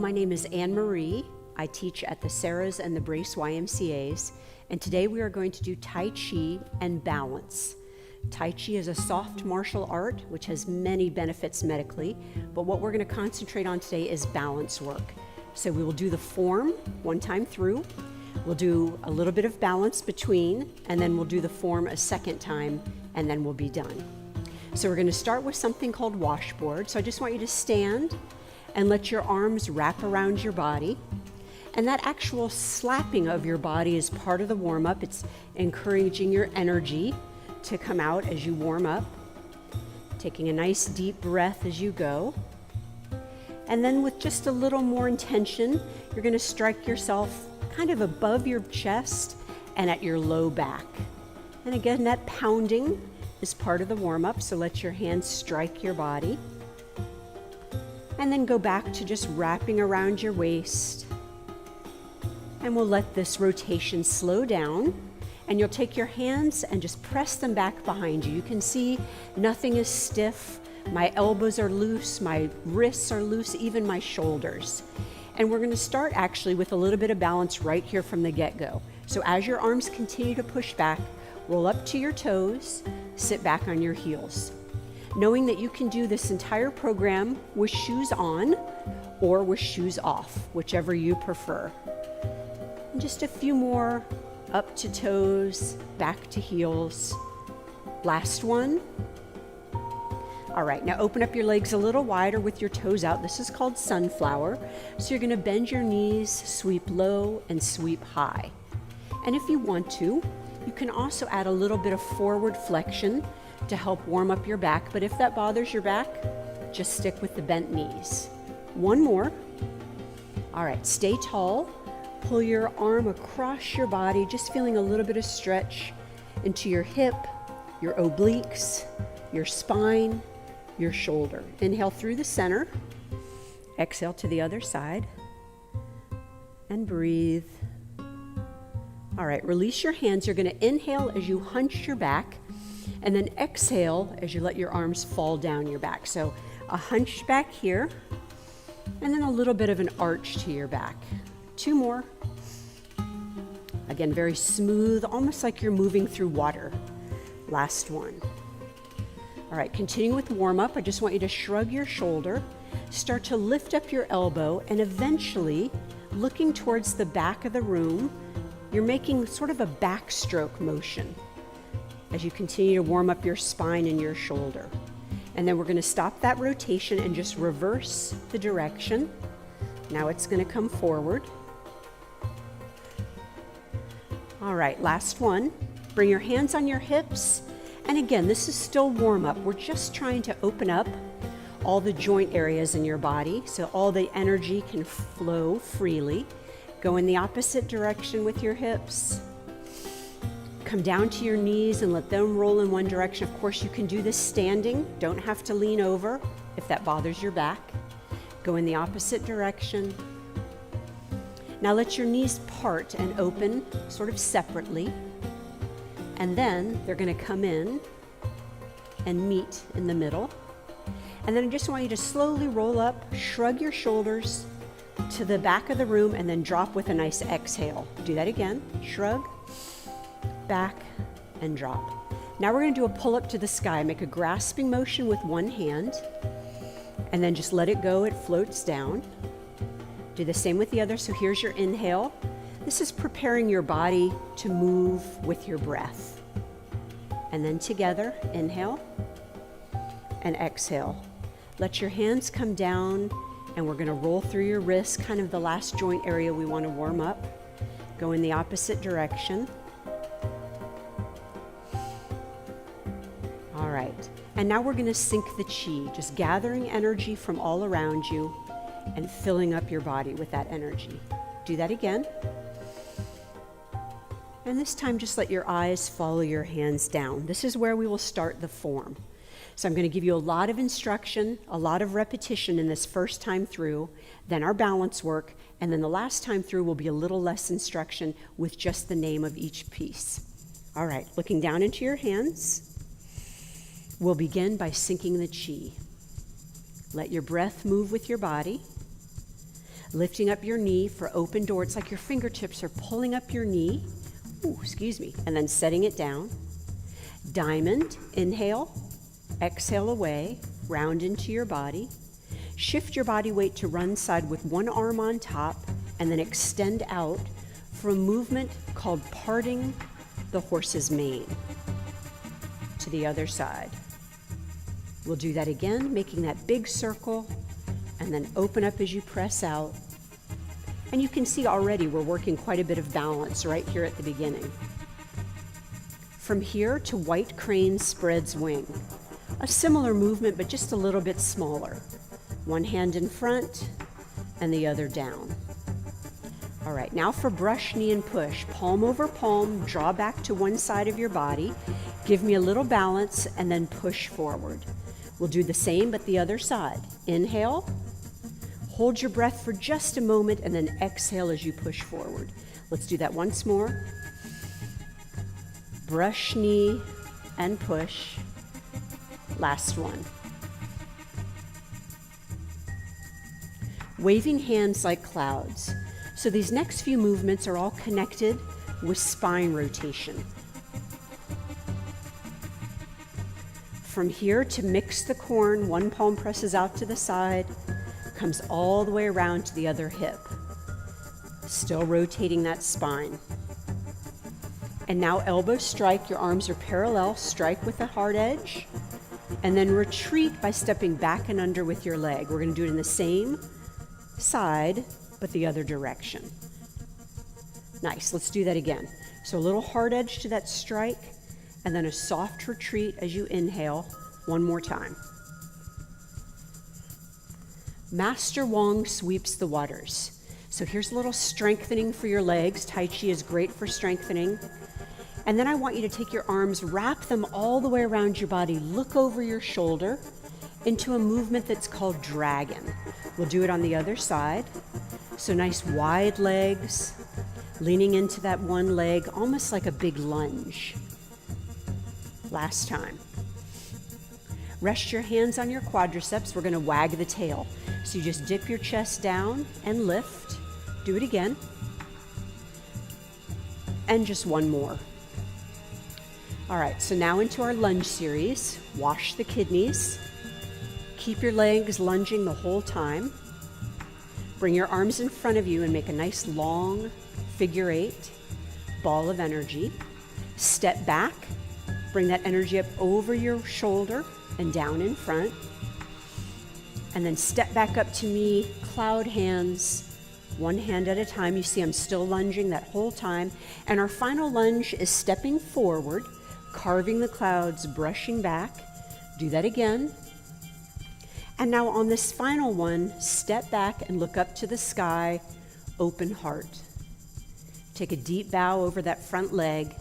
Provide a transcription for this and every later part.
my name is Anne Marie. I teach at the Sarahs and the Brace YMCAs, and today we are going to do Tai Chi and balance. Tai Chi is a soft martial art which has many benefits medically, but what we're going to concentrate on today is balance work. So we will do the form one time through, we'll do a little bit of balance between, and then we'll do the form a second time, and then we'll be done. So we're going to start with something called washboard. So I just want you to stand and let your arms wrap around your body. And that actual slapping of your body is part of the warm-up. It's encouraging your energy to come out as you warm up, taking a nice deep breath as you go. And then with just a little more intention, you're going to strike yourself kind of above your chest and at your low back. And again, that pounding is part of the warm-up, so let your hands strike your body. And then go back to just wrapping around your waist. And we'll let this rotation slow down. And you'll take your hands and just press them back behind you. You can see nothing is stiff. My elbows are loose, my wrists are loose, even my shoulders. And we're going to start actually with a little bit of balance right here from the get-go. So as your arms continue to push back, roll up to your toes, sit back on your heels. Knowing that you can do this entire program with shoes on or with shoes off, whichever you prefer. And just a few more, up to toes, back to heels. Last one. All right, now open up your legs a little wider with your toes out. This is called sunflower. So you're going to bend your knees, sweep low and sweep high. And if you want to, you can also add a little bit of forward flexion to help warm up your back. But if that bothers your back, just stick with the bent knees. One more. All right, stay tall. Pull your arm across your body, just feeling a little bit of stretch into your hip, your obliques, your spine, your shoulder. Inhale through the center. Exhale to the other side. And breathe. All right, release your hands. You're going to inhale as you hunch your back, and then exhale as you let your arms fall down your back. So a hunch back here, and then a little bit of an arch to your back. Two more. Again, very smooth, almost like you're moving through water. Last one. All right, continuing with warm-up, I just want you to shrug your shoulder, start to lift up your elbow, and eventually, looking towards the back of the room, you're making sort of a backstroke motion as you continue to warm up your spine and your shoulder. And then we're going to stop that rotation and just reverse the direction. Now it's going to come forward. All right, last one. Bring your hands on your hips. And again, this is still warm up. We're just trying to open up all the joint areas in your body so all the energy can flow freely. Go in the opposite direction with your hips. Come down to your knees and let them roll in one direction. Of course, you can do this standing. Don't have to lean over if that bothers your back. Go in the opposite direction. Now let your knees part and open sort of separately. And then they're going to come in and meet in the middle. And then I just want you to slowly roll up, shrug your shoulders to the back of the room, and then drop with a nice exhale. Do that again. Shrug, back, and drop. Now we're going to do a pull-up to the sky. Make a grasping motion with one hand, and then just let it go. It floats down. Do the same with the other. So here's your inhale. This is preparing your body to move with your breath. And then together, inhale and exhale. Let your hands come down, and we're going to roll through your wrists, kind of the last joint area we want to warm up. Go in the opposite direction. All right. And now we're going to sync the chi, just gathering energy from all around you and filling up your body with that energy. Do that again. And this time, just let your eyes follow your hands down. This is where we will start the form. So I'm going to give you a lot of instruction, a lot of repetition in this first time through, then our balance work, and then the last time through will be a little less instruction with just the name of each piece. All right, looking down into your hands, we'll begin by syncing the chi. Let your breath move with your body. Lifting up your knee for open door. It's like your fingertips are pulling up your knee. Ooh, excuse me. And then setting it down. Diamond, inhale, exhale away, round into your body. Shift your body weight to run side with one arm on top and then extend out for a movement called parting the horse's mane. To the other side. We'll do that again, making that big circle, and then open up as you press out. And you can see already we're working quite a bit of balance right here at the beginning. From here to white crane spreads wing. A similar movement, but just a little bit smaller. One hand in front and the other down. All right, now for brush, knee, and push. Palm over palm, draw back to one side of your body. Give me a little balance and then push forward. We'll do the same, but the other side. Inhale, hold your breath for just a moment, and then exhale as you push forward. Let's do that once more. Brush, knee, and push. Last one. Waving hands like clouds. So these next few movements are all connected with spine rotation. From here to mix the corn, one palm presses out to the side, comes all the way around to the other hip. Still rotating that spine. And now elbow strike, your arms are parallel, strike with a hard edge, and then retreat by stepping back and under with your leg. We're going to do it in the same side, but the other direction. Nice, let's do that again. So a little hard edge to that strike, and then a soft retreat as you inhale, one more time. Master Wong sweeps the waters. So here's a little strengthening for your legs. Tai Chi is great for strengthening. And then I want you to take your arms, wrap them all the way around your body, look over your shoulder into a movement that's called dragon. We'll do it on the other side. So nice wide legs, leaning into that one leg, almost like a big lunge. Last time. Rest your hands on your quadriceps. We're going to wag the tail. So you just dip your chest down and lift. Do it again. And just one more. All right, so now into our lunge series. Wash the kidneys. Keep your legs lunging the whole time. Bring your arms in front of you and make a nice long figure eight, ball of energy. Step back. Bring that energy up over your shoulder and down in front. And then step back up to me, cloud hands, one hand at a time. You see I'm still lunging that whole time. And our final lunge is stepping forward, carving the clouds, brushing back. Do that again. And now on this final one, step back and look up to the sky, open heart. Take a deep bow over that front leg.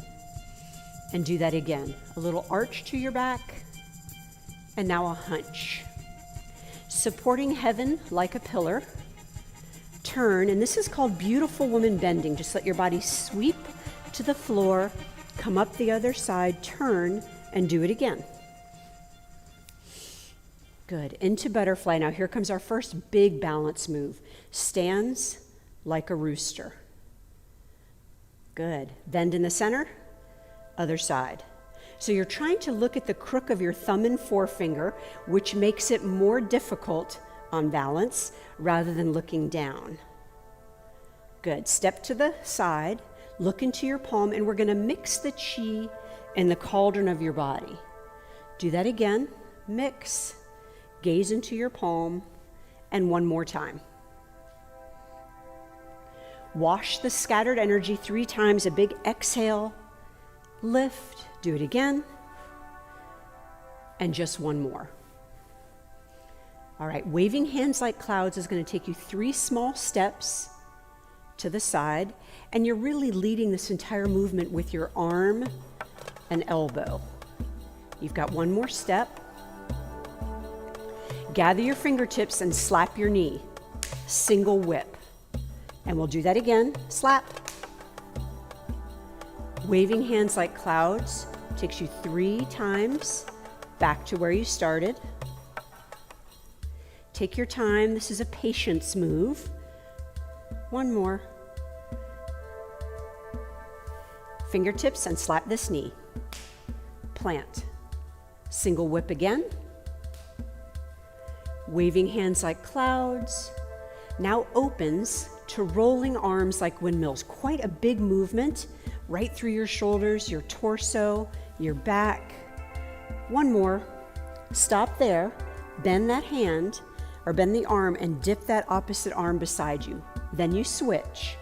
And do that again. A little arch to your back, and now a hunch. Supporting heaven like a pillar. Turn, and this is called beautiful woman bending. Just let your body sweep to the floor, come up the other side, turn, and do it again. Good, into butterfly. Now here comes our first big balance move. Stands like a rooster. Good, bend in the center. Other side. So you're trying to look at the crook of your thumb and forefinger, which makes it more difficult on balance rather than looking down. Good. Step to the side, look into your palm, and we're going to mix the chi in the cauldron of your body. Do that again. Mix. Gaze into your palm, and one more time. Wash the scattered energy 3 times, a big exhale. Lift, do it again, and just one more. All right, waving hands like clouds is going to take you 3 small steps to the side, and you're really leading this entire movement with your arm and elbow. You've got one more step. Gather your fingertips and slap your knee. Single whip. And we'll do that again. Slap. Waving hands like clouds takes you 3 times back to where you started. Take your time. This is a patience move. One more. Fingertips and slap this knee. Plant. Single whip again. Waving hands like clouds. Now opens to rolling arms like windmills. Quite a big movement right through your shoulders, your torso, your back. One more. Stop there. Bend that hand or bend the arm and dip that opposite arm beside you. Then you switch.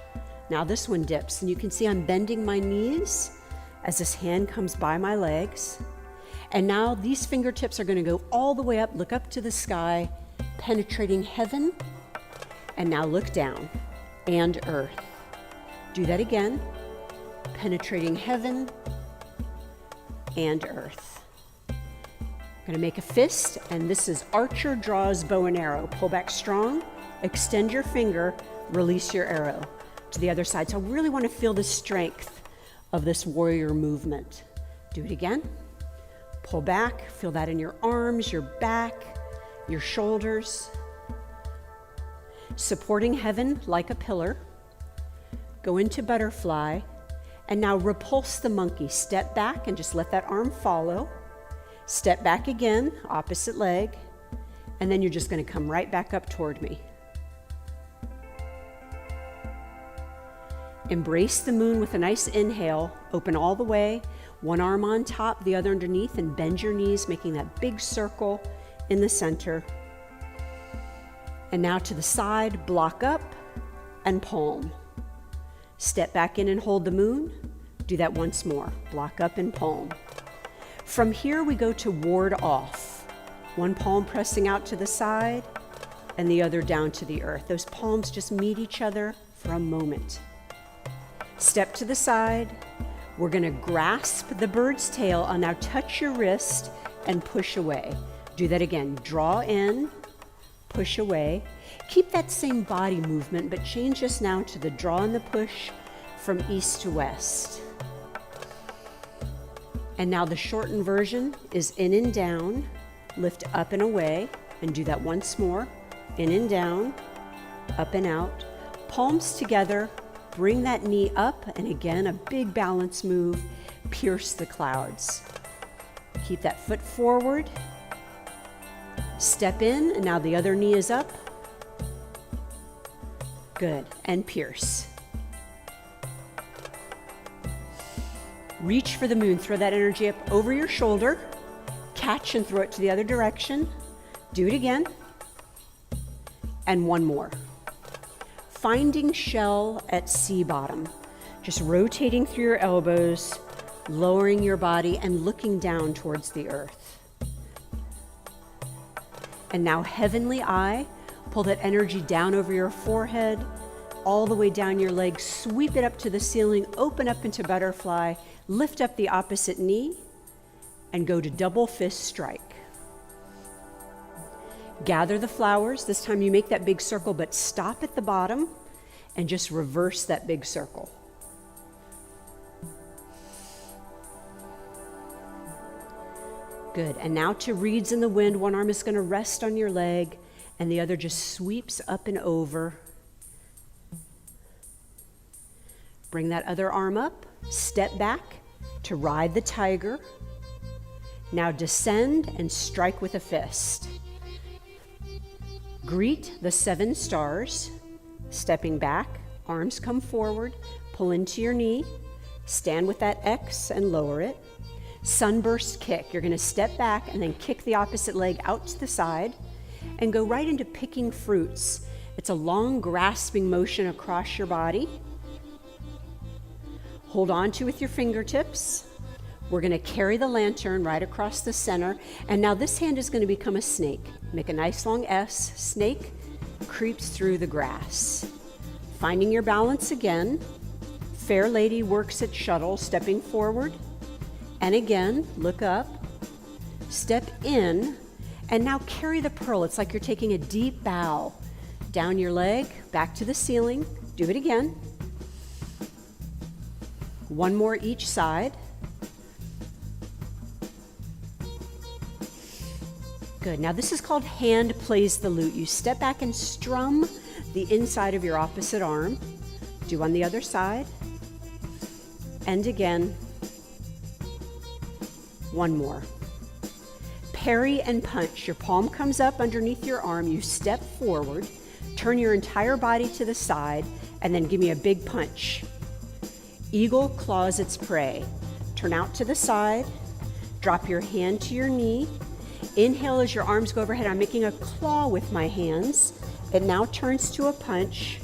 Now this one dips, and you can see I'm bending my knees as this hand comes by my legs. And now these fingertips are going to go all the way up, look up to the sky, penetrating heaven. And now look down and earth. Do that again, penetrating heaven and earth. I'm going to make a fist, and this is archer draws bow and arrow. Pull back strong, extend your finger, release your arrow to the other side. So I really want to feel the strength of this warrior movement. Do it again. Pull back, feel that in your arms, your back, your shoulders. Supporting heaven like a pillar. Go into butterfly, and now repulse the monkey. Step back and just let that arm follow. Step back again, opposite leg, and then you're just going to come right back up toward me. Embrace the moon with a nice inhale. Open all the way, one arm on top, the other underneath, and bend your knees, making that big circle in the center. And now to the side, block up and palm. Step back in and hold the moon. Do that once more. Block up and palm. From here, we go to ward off. One palm pressing out to the side and the other down to the earth. Those palms just meet each other for a moment. Step to the side. We're going to grasp the bird's tail. I'll now touch your wrist and push away. Do that again. Draw in, push away. Keep that same body movement, but change this now to the draw and the push from east to west. And now the shortened version is in and down, lift up and away, and do that once more. In and down, up and out. Palms together, bring that knee up, and again, a big balance move, pierce the clouds. Keep that foot forward. Step in, and now the other knee is up. Good, and pierce. Reach for the moon, throw that energy up over your shoulder, catch and throw it to the other direction. Do it again. And one more. Finding shell at sea bottom. Just rotating through your elbows, lowering your body and looking down towards the earth. And now heavenly eye, pull that energy down over your forehead, all the way down your legs, sweep it up to the ceiling, open up into butterfly, lift up the opposite knee, and go to double fist strike. Gather the flowers. This time you make that big circle, but stop at the bottom and just reverse that big circle. Good. And now to reeds in the wind. One arm is going to rest on your leg, and the other just sweeps up and over. Bring that other arm up, step back to ride the tiger. Now descend and strike with a fist. Greet the 7 stars, stepping back, arms come forward, pull into your knee, stand with that X and lower it. Sunburst kick, you're gonna step back and then kick the opposite leg out to the side and go right into picking fruits. It's a long grasping motion across your body. Hold on to with your fingertips. We're going to carry the lantern right across the center. And now this hand is going to become a snake. Make a nice long S. Snake creeps through the grass. Finding your balance again. Fair lady works at shuttle, stepping forward. And again, look up. Step in. And now carry the pearl. It's like you're taking a deep bow. Down your leg, back to the ceiling. Do it again. One more each side. Good. Now this is called hand plays the lute. You step back and strum the inside of your opposite arm. Do on the other side. And again. One more. Parry and punch. Your palm comes up underneath your arm. You step forward, turn your entire body to the side, and then give me a big punch. Eagle claws its prey. Turn out to the side. Drop your hand to your knee. Inhale as your arms go overhead. I'm making a claw with my hands. It now turns to a punch,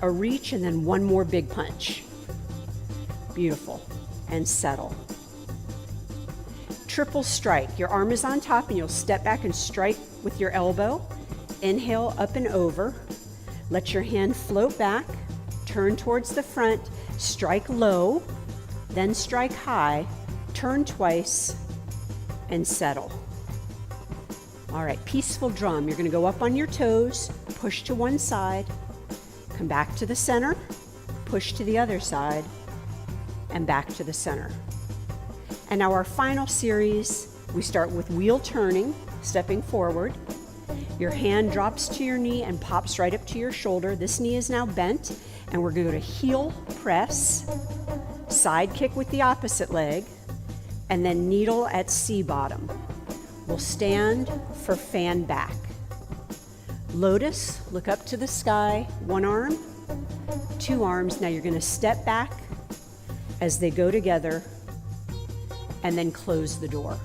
a reach, and then one more big punch. Beautiful. And settle. Triple strike. Your arm is on top and you'll step back and strike with your elbow. Inhale up and over. Let your hand float back. Turn towards the front. Strike low. Then strike high. Turn twice and settle. All right, peaceful drum. You're going to go up on your toes, push to one side, come back to the center, push to the other side, and back to the center. And now our final series, we start with wheel turning, stepping forward. Your hand drops to your knee and pops right up to your shoulder. This knee is now bent, and we're going to go to heel press, side kick with the opposite leg, and then needle at C bottom. We'll stand for fan back. Lotus, look up to the sky, one arm, two arms. Now you're going to step back as they go together and then close the door.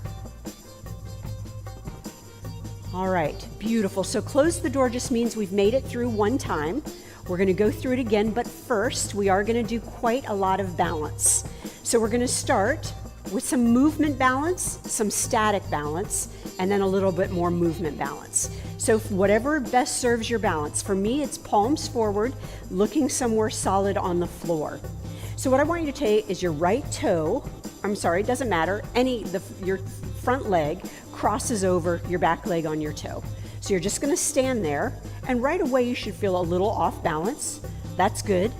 All right, beautiful. So close the door just means we've made it through one time. We're going to go through it again, but first we are going to do quite a lot of balance. So we're going to start with some movement balance, some static balance, and then a little bit more movement balance. So whatever best serves your balance. For me, it's palms forward, looking somewhere solid on the floor. So what I want you to take is your right toe, it doesn't matter, your front leg crosses over your back leg on your toe. So you're just gonna stand there, and right away you should feel a little off balance. That's good.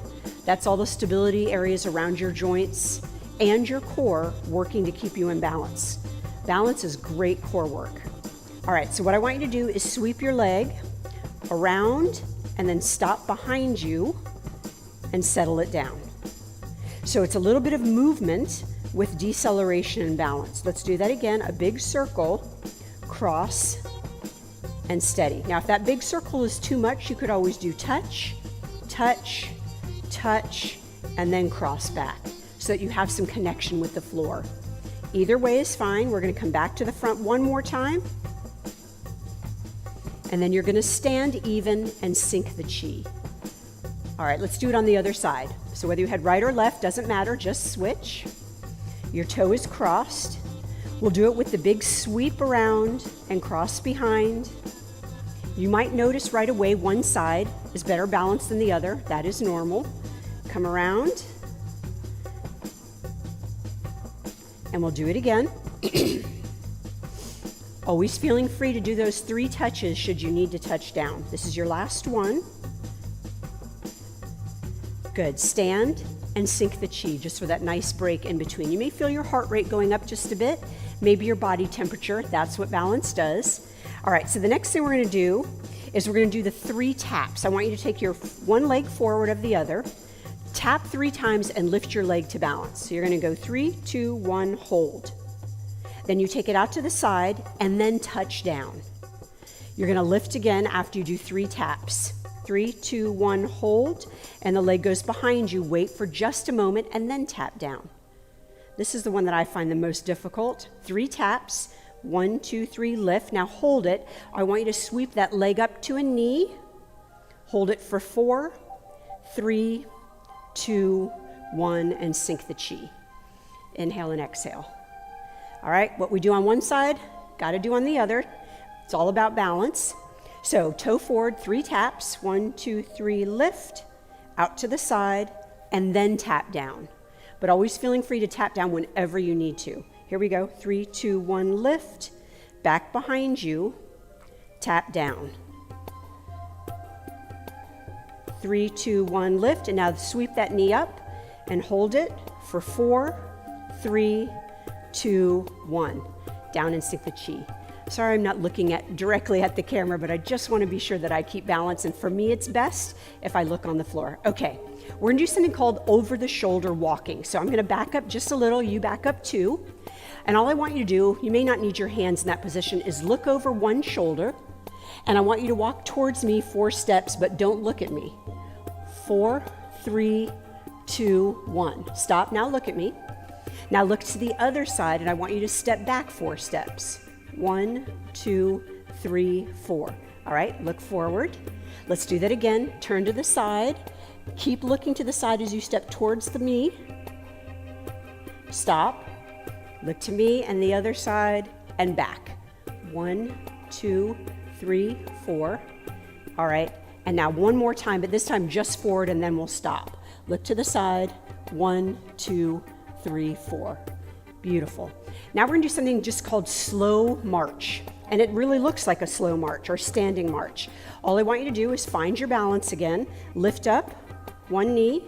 That's all the stability areas around your joints and your core working to keep you in balance. Balance is great core work. All right, so what I want you to do is sweep your leg around and then stop behind you and settle it down. So it's a little bit of movement with deceleration and balance. Let's do that again. A big circle, cross, and steady. Now, if that big circle is too much, you could always do touch, touch, touch, and then cross back so that you have some connection with the floor. Either way is fine. We're going to come back to the front one more time. And then you're going to stand even and sink the chi. All right, let's do it on the other side. So whether you head right or left, doesn't matter, just switch. Your toe is crossed. We'll do it with the big sweep around and cross behind. You might notice right away one side is better balanced than the other. That is normal. Come around. And we'll do it again. Always feeling free to do those 3 touches should you need to touch down. This is your last one. Good. Stand and sink the chi just for that nice break in between. You may feel your heart rate going up just a bit, maybe your body temperature. That's what balance does. All right, so the next thing we're going to do is we're going to do the 3 taps. I want you to take your one leg forward of the other, tap 3 times and lift your leg to balance. So you're going to go 3, 2, 1, hold. Then you take it out to the side and then touch down. You're going to lift again after you do 3 taps. 3, 2, 1, hold, and the leg goes behind you. Wait for just a moment and then tap down. This is the one that I find the most difficult. 3 taps, 1, 2, 3, lift. Now hold it. I want you to sweep that leg up to a knee. Hold it for 4, 3, 2, 1, and sink the chi. Inhale and exhale. All right, what we do on one side, got to do on the other. It's all about balance. So toe forward, 3 taps, 1, 2, 3, lift, out to the side, and then tap down. But always feeling free to tap down whenever you need to. Here we go, 3, 2, 1, lift, back behind you, tap down. 3, 2, 1, lift, and now sweep that knee up and hold it for 4, 3, 2, 1. Down and sink the chi. Sorry I'm not looking directly at the camera, but I just want to be sure that I keep balance, and for me it's best if I look on the floor. Okay, we're gonna do something called over the shoulder walking. So I'm gonna back up just a little, you back up too. And all I want you to do, you may not need your hands in that position, is look over one shoulder, and I want you to walk towards me 4 steps, but don't look at me. 4, 3, 2, 1. Stop, now look at me. Now look to the other side, and I want you to step back 4 steps. 1, 2, 3, 4. All right, look forward. Let's do that again. Turn to the side. Keep looking to the side as you step towards me. Stop. Look to me and the other side and back. 1, 2, 3, 4. All right, and now one more time, but this time just forward, and then we'll stop. Look to the side. 1, 2, 3, 4. Beautiful. Now we're gonna do something just called slow march. And it really looks like a slow march or standing march. All I want you to do is find your balance again. Lift up one knee,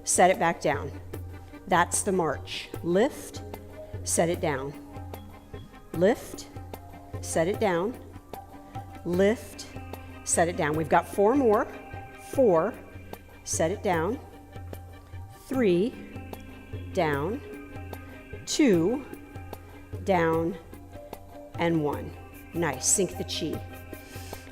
set it back down. That's the march. Lift, set it down. Lift, set it down. Lift, set it down. We've got 4 more. 4, set it down. 3, down. 2, down, and 1. Nice, sink the chi.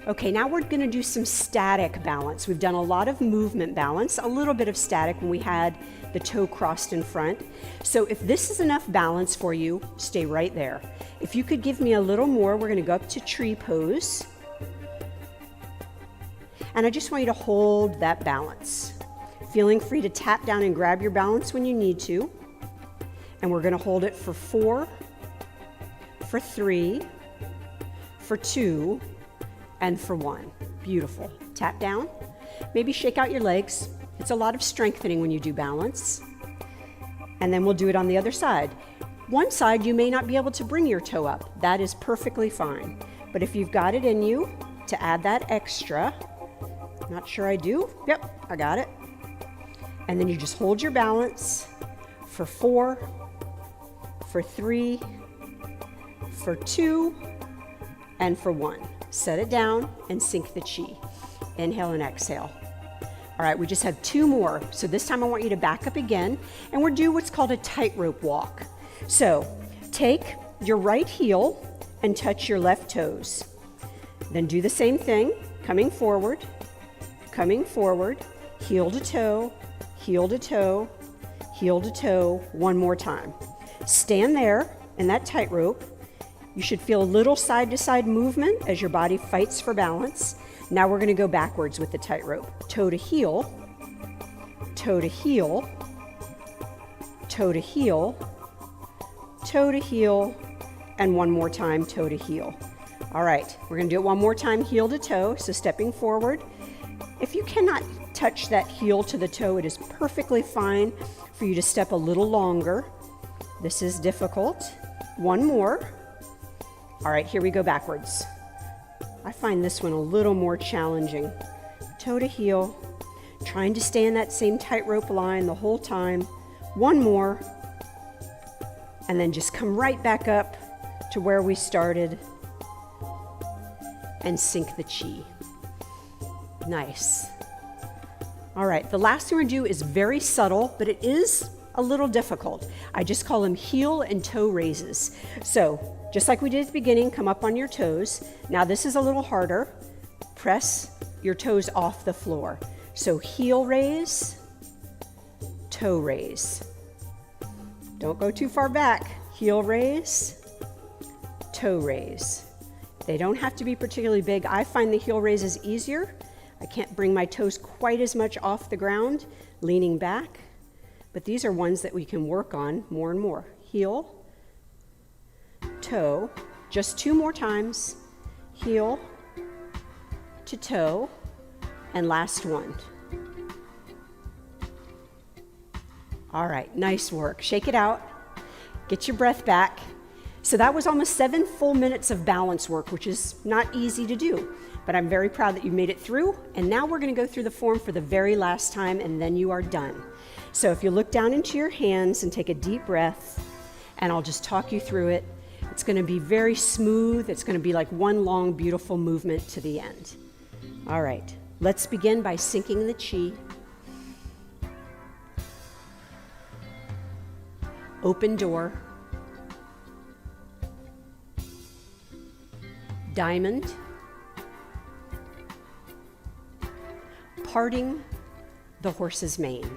Okay, now we're gonna do some static balance. We've done a lot of movement balance, a little bit of static when we had the toe crossed in front. So if this is enough balance for you, stay right there. If you could give me a little more, we're gonna go up to tree pose. And I just want you to hold that balance. Feeling free to tap down and grab your balance when you need to. And we're gonna hold it for 4, for 3, for 2, and for 1. Beautiful. Tap down. Maybe shake out your legs. It's a lot of strengthening when you do balance. And then we'll do it on the other side. One side you may not be able to bring your toe up. That is perfectly fine. But if you've got it in you to add that extra, not sure I do. Yep, I got it. And then you just hold your balance for 4, for 3, for 2, and for 1. Set it down and sink the chi. Inhale and exhale. All right, we just have 2 more. So this time I want you to back up again, and we'll do what's called a tightrope walk. So take your right heel and touch your left toes. Then do the same thing, coming forward, heel to toe, heel to toe, heel to toe, one more time. Stand there in that tightrope. You should feel a little side-to-side movement as your body fights for balance. Now we're gonna go backwards with the tightrope. Toe to heel, toe to heel, toe to heel, toe to heel, and one more time, toe to heel. All right, we're gonna do it one more time, heel to toe, so stepping forward. If you cannot touch that heel to the toe, it is perfectly fine for you to step a little longer. This is difficult. One more. All right, here we go backwards. I find this one a little more challenging. Toe to heel, trying to stay in that same tightrope line the whole time. One more, and then just come right back up to where we started and sink the chi. Nice. All right, the last thing we're gonna do is very subtle, but it is a little difficult. I just call them heel and toe raises. So just like we did at the beginning, come up on your toes. Now this is a little harder. Press your toes off the floor. So heel raise, toe raise. Don't go too far back. Heel raise, toe raise. They don't have to be particularly big. I find the heel raise is easier. I can't bring my toes quite as much off the ground, leaning back. But these are ones that we can work on more and more. Heel, toe, just 2 more times. Heel to toe, and last one. All right, nice work. Shake it out, get your breath back. So that was almost 7 full minutes of balance work, which is not easy to do, but I'm very proud that you made it through. And now we're gonna go through the form for the very last time, and then you are done. So if you look down into your hands and take a deep breath, and I'll just talk you through it. It's going to be very smooth. It's going to be like one long, beautiful movement to the end. All right, let's begin by syncing the chi. Open door. Diamond. Parting the horse's mane.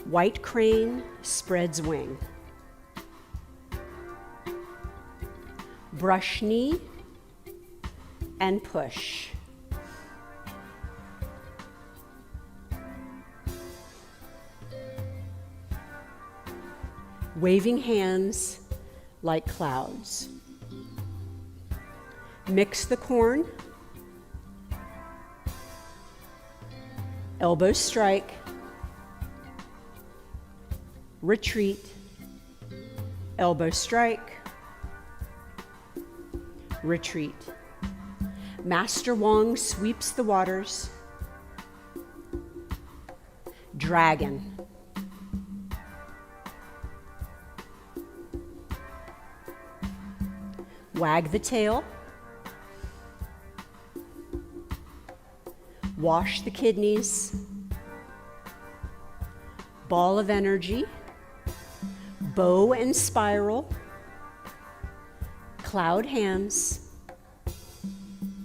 White crane spreads wing. Brush knee and push. Waving hands like clouds. Mix the corn. Elbow strike. Retreat. Elbow strike. Retreat. Master Wong sweeps the waters. Dragon. Wag the tail. Wash the kidneys. Ball of energy. Bow and spiral. Cloud hands.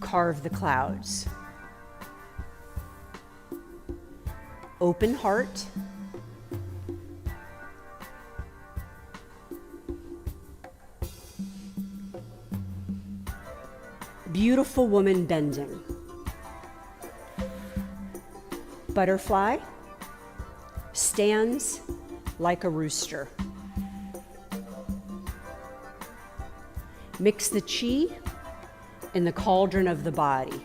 Carve the clouds. Open heart. Beautiful woman bending. Butterfly stands like a rooster. Mix the chi in the cauldron of the body.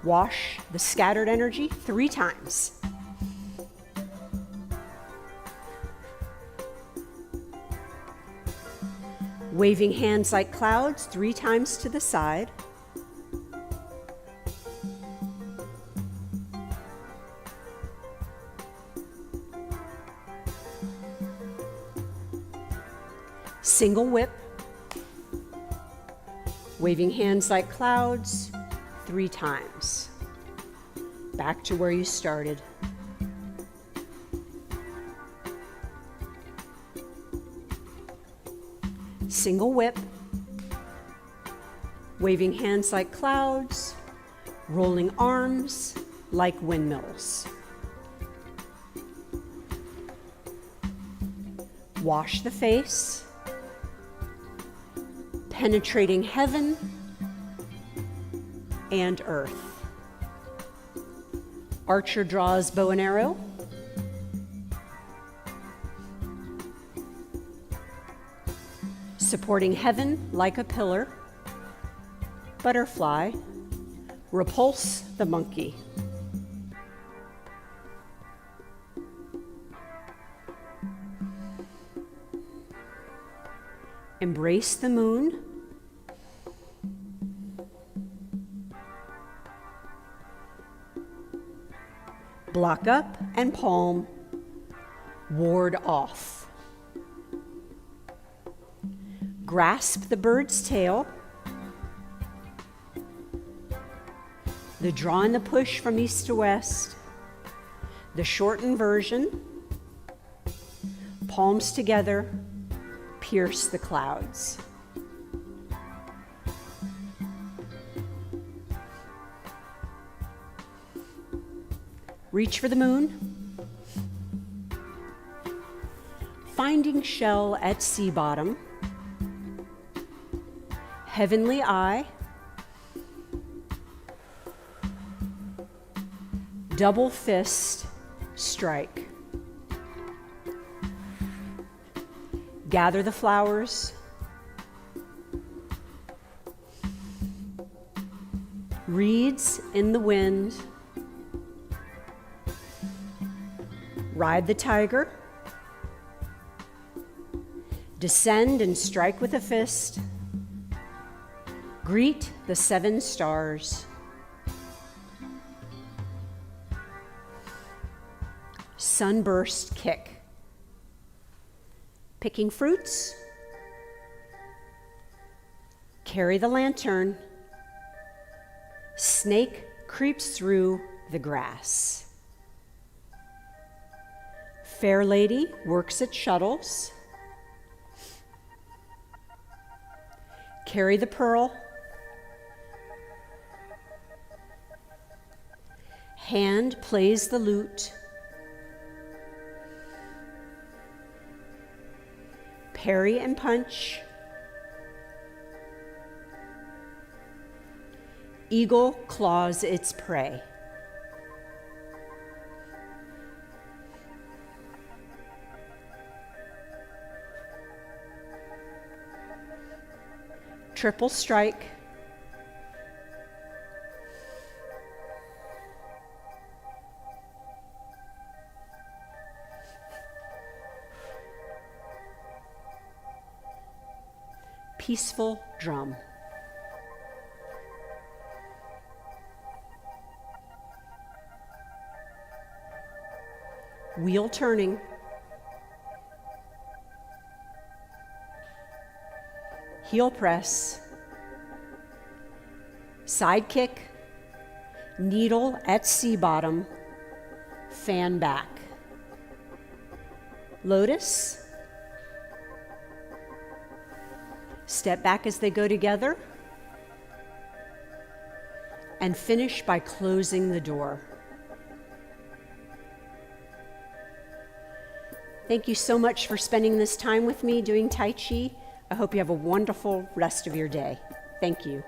Wash the scattered energy 3 times. Waving hands like clouds 3 times to the side. Single whip. Waving hands like clouds 3 times. Back to where you started. Single whip. Waving hands like clouds, rolling arms like windmills. Wash the face, penetrating heaven and earth. Archer draws bow and arrow. Supporting heaven like a pillar. Butterfly, repulse the monkey. Embrace the moon. Block up and palm, ward off. Grasp the bird's tail. The draw and the push from east to west. The shortened version. Palms together, pierce the clouds. Reach for the moon. Finding shell at sea bottom. Heavenly eye. Double fist strike. Gather the flowers. Reeds in the wind. Ride the tiger. Descend and strike with a fist. Greet the 7 stars. sunburst kick. Picking fruits. Carry the lantern. Snake creeps through the grass. Fair lady works at shuttles. Carry the pearl. Hand plays the lute. Parry and punch. Eagle claws its prey. Triple strike. Peaceful drum. Wheel turning. Heel press. Side kick. Needle at sea bottom. Fan back. Lotus. Step back as they go together. And finish by closing the door. Thank you so much for spending this time with me doing Tai Chi. I hope you have a wonderful rest of your day. Thank you.